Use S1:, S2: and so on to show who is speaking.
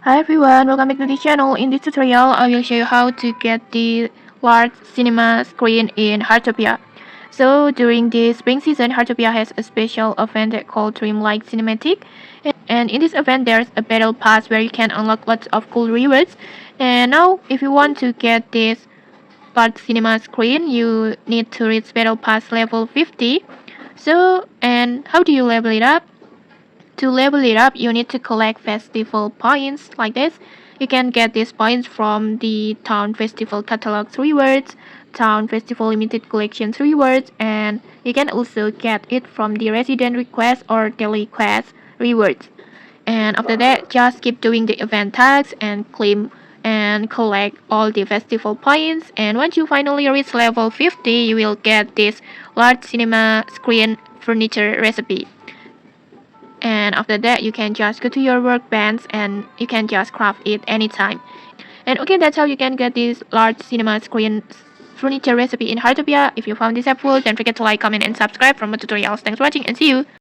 S1: Hi everyone, welcome back to the channel. In this tutorial, I will show you how to get the large cinema screen in Heartopia. So during the spring season, Heartopia has a special event called Dreamlike Cinematic. And in this event, there's a battle pass where you can unlock lots of cool rewards. And now, if you want to get this large cinema screen, you need to reach battle pass level 50. And how do you level it up? To level it up, you need to collect festival points like this. You can get these points from the Town Festival Catalog rewards, Town Festival Limited Collections rewards, and you can also get it from the Resident Request or Daily Quest rewards. And after that, just keep doing the event tasks and claim and collect all the festival points. And once you finally reach level 50, you will get this large cinema screen furniture recipe. And after that, you can just go to your workbench and you can just craft it anytime. And okay, that's how you can get this large cinema screen furniture recipe in Heartopia. If you found this helpful, don't forget to like, comment, and subscribe for more tutorials. Thanks for watching and see you!